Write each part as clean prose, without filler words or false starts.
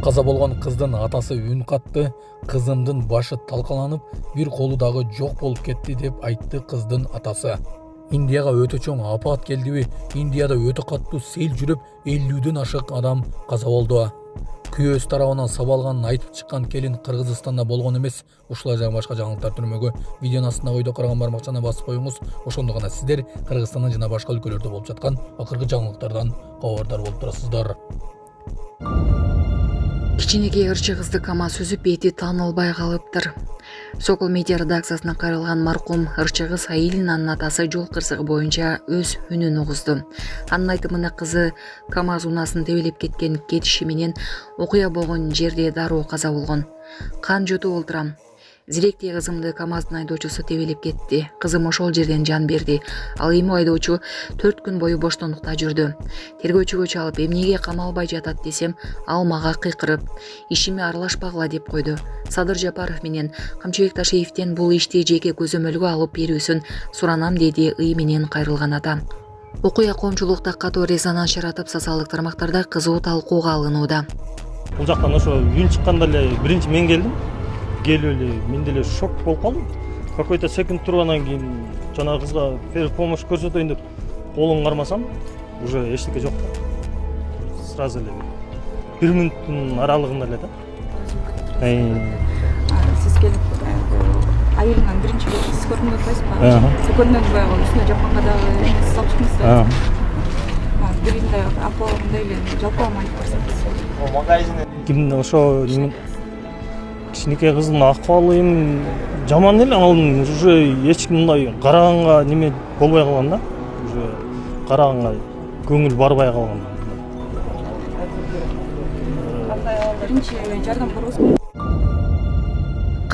Каза болгон кыздын атасы үн катты, кызымдын башы талкаланып, бир колу дагы жок болуп кетти деп айтты кыздын атасы. Индияга өтө чоң апат келдиби? Индияда өтө каттуу сел жүрүп, 50ден ашык адам каза болду. Күйөөсү тарабынан сабалганын айтып чыккан келин Кыргызстанда болгон эмес. Ушулай жана башка жаңылыктар түрмөгө видеонун астына ойдо караган бармакчаны басып коюңуз. Ошондо гана сиздер Кыргызстандын жана башка өлкөлөрдө болуп жаткан акыркы жаңылыктардан кабардар болуп турасыздар. Кичинекей ырчы кызды КамАЗ сүзүп бети таанылбай калыптыр. Сокол медиа редакциясына кайрылган маркум ырчы кыз Аилинанын атасы жол кырсыгы боюнча өз үнүн угузду. Анын айтымына кызы КамАЗ унаасын тебелеп кеткен кетиши менен окуя болгон жерде дароо каза болгон. Кан жутуп олтурам. Зиректей кызымды КамАЗдын айдоочусу тебелеп кетти. Кызым ошол жерден жан берди. Ал эми айдоочу 4 күн бою боштондукта жүрдү. Тергөөчүгө чалып, эмнеге камалбай жатат десем, ал мага кыйкырып, ишиме аралашпагыла деп койду. Садыр Жапаров менен Камчыбек Ташиевден бул ишти жеке көзөмөлгө алып берүүсүн суранам, деди ый менен кайрылган ата. Окуя коомчулукта катуу резонанс жаратып, социалдык тармактарда кызуу талкууга алынууда. Бул жактан ошо үн чыкканда эле биринчи мен келдим. Келип эле мен деле шок болуп калдым. Какой-то секунд тургандан кийин жана кызга помощь көрсөтөйүн деп колумду кармасам, уже эчтеке жок. Сразу эле 1 мүнөттүн аралыгында эле да. Сиз келип айылынан биринчи сиз көрдүм деп атпайсызбы? Дүкөндөн баягы үстүнө жапканга дагы салыштыңыздар. Биринде апалгандай эле жалпак айтып көрсөтсөңүз. Магазинден ким ошо кичинекей кыздын акыбалы эми жаман эле, анан уже эч ким мындай караганга неме болбой калган да. Уже караганга көңүл барбай калган. Биринчи жардам көрсөтсөңүз.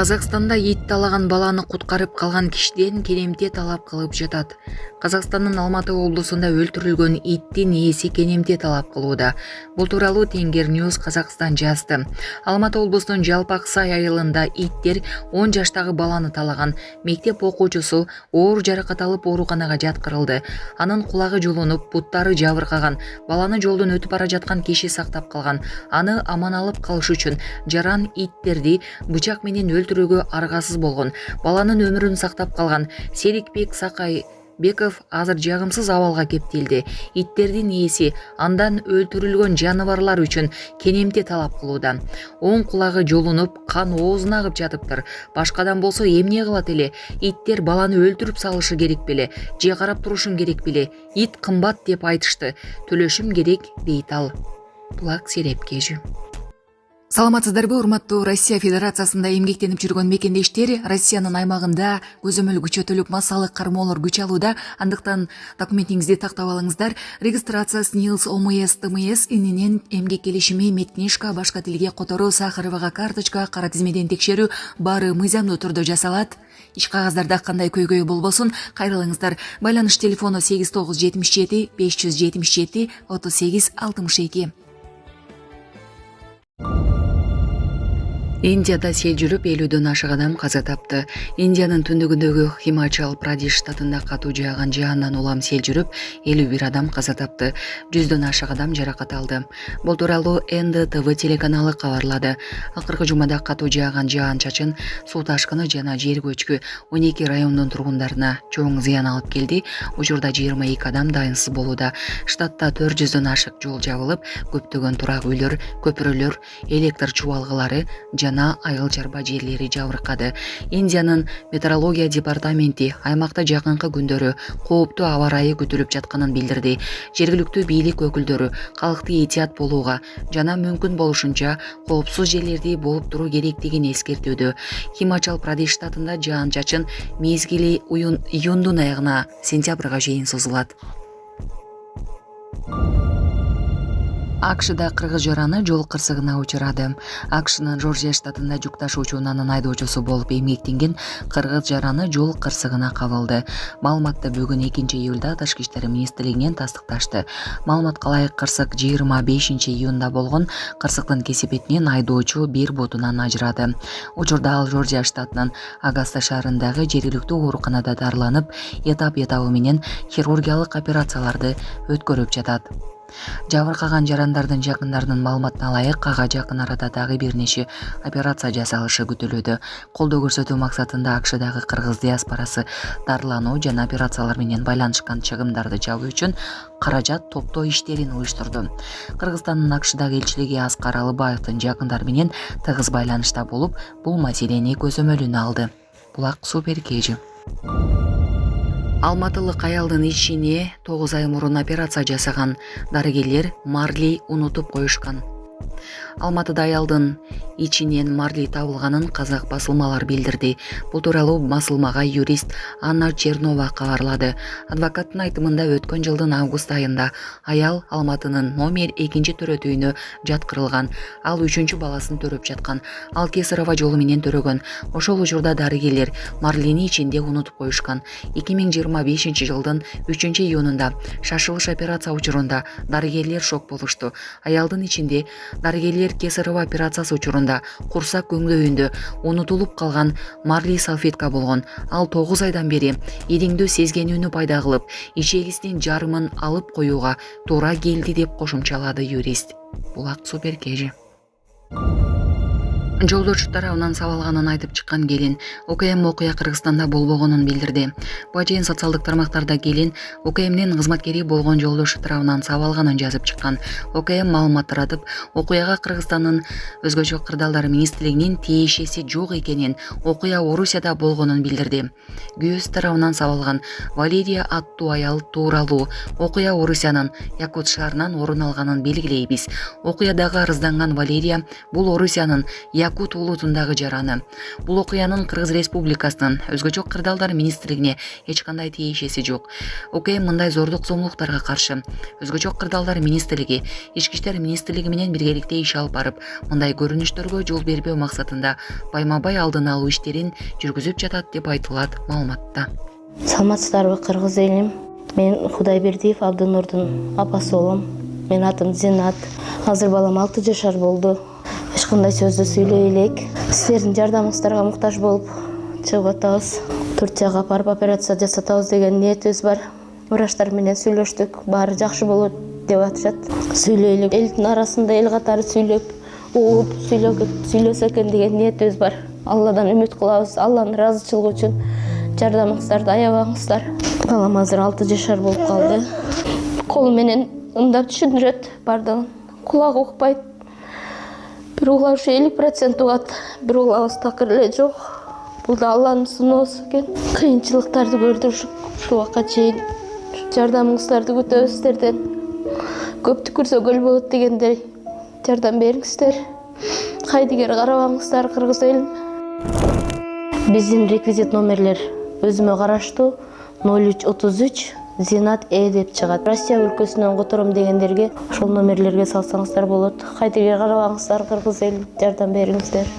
Казакстанда ит талаган баланы куткарып калган кишиден кенемте талап кылып жатат. Казакстандын Алматы облусунда өлтүрүлгөн иттин ээси кенемте талап кылууда. Бул тууралуу Тенгерnews Казакстан жазды. Алматы облусунун Жалпак Сай айылында иттер 10 жаштагы баланы талаган. Мектеп окуучусу оор жаракат алып ооруканага жаткырылды. Анын кулагы жулунуп, буттары жабыркаган. Баланы жолдон өтүп бара жаткан киши сактап калган. Аны аман алып калыш үчүн жаран иттерди бычак менен өлтүрүүгө аргасыз болгон. Баланын өмүрүн сактап калган Серикбек Сакайбеков азыр жагымсыз абалга кептелди. Иттердин ээси андан өлтүрүлгөн жаныбарлар үчүн кенемте талап кылууда. Оң кулагы жолунуп, кан оозуна агып жатыптыр. Башкадан болсо эмне кылат эле? Иттер баланы өлтүрүп салышы керек беле? Же карап турушум керек беле? Ит кымбат деп айтышты. Төлөшүм керек, дейт ал. Булак Серепкежи. Саламатсыздарбы, урматтуу Россия Федерациясында эмгектенип жүргөн мекендештер? Россиянын аймагында көзөмөл күчөтүлүп, массалык кармоолор күч алууда. Андыктан документиңизди тактап алыңыздар. Регистрация СНИЛС, ОМС, ТМС ининен эмгек келишими, медкнижка, башка тилге которуу, сахаровага карточка, кара тизмеден текшерүү баары мыйзамдуу түрдө жасалат. Иш кагаздарда кандай көйгөй болбосун, кайрылыңыздар. Байланыш телефону 8977 577 38 62. Индияда сел жүрүп 50ден ашык адам каза тапты. Индиянын түндүгүндөгү Химачал Прадеш штатында катуу жааган жаандан улам сел жүрүп 51 адам каза тапты. 100дөн ашык адам жаракат алды. Бул тууралуу НДТВ телеканалы кабарлады. Акыркы жумада катуу жааган жаан-чачын суу ташкыны жана жер көчкү 12 райондун тургундарына чоң зыян алып келди. Учурда 22 адам дайынсыз болууда. Штатта 400дөн ашык жол жабылып, көптөгөн турак үйлөр, көпүрөлөр, электр чубалгылары жана айыл чарба жерлери жабыркады. Индиянын метеорология департаменти аймакта жакынкы күндөрү кооптуу аба ырайы күтүлүп жатканын билдирди. Жергиликтүү бийлик өкүлдөрү калкты этият болууга жана мүмкүн болушунча коопсуз жерлерде болуп туруу керектигин эскертүүдө. Химачал Прадеш штатында жаан-чачын мезгили июндун аягына сентябрга чейин созулат. АКШда кыргыз жараны жол кырсыгына учурады. АКШнын Жоржия штатында жүк ташуучу унаанын айдоочусу болуп эмгектенген кыргыз жараны жол кырсыгына кабылды. Маалыматты бүгүн 2-июлда Тышкы иштер министрлигинен тастыкташты. Маалыматка ылайык кырсык 25-июнда болгон. Кырсыктын кесепетинен айдоочу бир бутунан ажырады. Учурда ал Жоржия штатынын Агаста шаарындагы жергиликтүү ооруканада дарыланып, этап менен хирургиялык операцияларды өткөрүп жатат. Жабыркаган жарандардын жакындарынын маалыматына ылайык ага жакын арада дагы бир нече операция жасалышы күтүлүүдө. Колдоо көрсөтүү максатында АКШдагы кыргыз диаспорасы дарылануу жана операциялар менен байланышкан чыгымдарды жабуу үчүн каражат топтоо иштерин уюштурду. Кыргызстандын АКШдагы элчилиги Аскар Алыбаевдин жакындары менен тыгыз байланышта болуп, бул маселени көзөмөлүнө алды. Булак Супер Кежи. Алматылык аялдын ичине 9 ай мурун операция жасаган дарыгерлер марли унутуп коюшкан. Алматыда аялдын ичинен марли табылганын казак басылмалар билдирди. Бул тууралуу басылмага юрист Анна Чернова кабарлады. Адвокаттын айтымында өткөн жылдын август айында аял Алматынын номер 2 төрөтүүнө жаткырылган. Ал 3 баласын төрөп жаткан. Ал кесарево жолу менен төрөгөн. Ошол учурда дарыгерлер марлини ичинде унутуп коюшкан. 2025 жылдын 3 июнунда шашылыш операция учурунда дарыгерлер шок болушту. Аялдын ичинде дарыгерлер кесарево операциясы учурунда курсак көңдөйүндө унутулуп калган марли салфетка болгон. Ал 9 айдан бери ириңдүү сезгенүүнү пайда кылып, ичегисинин жарымын алып коюуга туура келди деп кошумчалады юрист. Булак Супер Кежи. Жолдошу тарабынан сабалганын айтып чыккан келин окуя Кыргызстанда болбогонун билдирди. Буга чейин социалдык тармактарда келин ОКМдин кызматкери болгон жолдошу тарабынан сабалганын жазып чыккан. ОКМ маалымат таратып, окуяга Кыргызстандын өзгөчө кырдаалдар министрлигинин тиешеси жок экенин, окуя Орусияда болгонун билдирди. Күйөөсү тарабынан сабалган Валерия аттуу аял тууралуу окуя Орусиянын Якут шаарынан орун алганын белгилейбиз. Окуядагы арызданган Валерия бул Орусиянын Якут улутундагы жараны. Бул окуянын Кыргыз Республикасынын өзгөчө кырдаалдар министрлигине эч кандай тиешеси жок. ОКМ мындай зордук зомбулуктарга каршы өзгөчө кырдаалдар министрлиги, ички иштер министрлиги менен биргеликте иш алып барып, мындай көрүнүштөргө жол бербөө максатында байма-бай алдын алуу иштерин жүргүзүп жатат деп айтылат маалыматта. Саламатсыздарбы кыргыз элим? Мен Кудайбердиев Абдынурдун апасы болом. Мен атым Зинат. Азыр балам 6 жашар болду. Эч кандай сөздү сүйлөй элек. Силердин жардамыңыздарга муктаж болуп чыгып атабыз. Турцияга барып операция жасатабыз деген ниетибиз бар. Врачтар менен сүйлөштүк. Баары жакшы болот деп атышат. Сүйлөй элек. Элдин арасында эл катары сүйлөп, угуп сүйлөсө экен деген ниетибиз бар. Алладан үмүт кылабыз. Алланын ыраазычылыгы үчүн жардамыңыздарды аябаңыздар. Балам азыр 6 жашар болуп калды. Колу менен ымдап түшүндүрөт бардыгын. Кулагы укпайт. Бир угла ушу 50% угат, бир углабыз такыр эле жок. Бул да Алланын сыноосу экен. Кыйынчылыктарды көрдүк ушул убакка чейин. Жардамыңыздарды күтөбүз сиздерден. Көптү көрсө көл болот дегендей жардам бериңиздер. Кайдыгер карабаңыздар кыргыз элим. Биздин реквизит номерлер өзүмө караштуу 0333 Зинат деп чыгат. Россия өлкөсүнөн котором дегендерге ошол номерлерге салсаңыздар болот. Кайдыгер карабаңыздар кыргыз элим, жардам бериңиздер.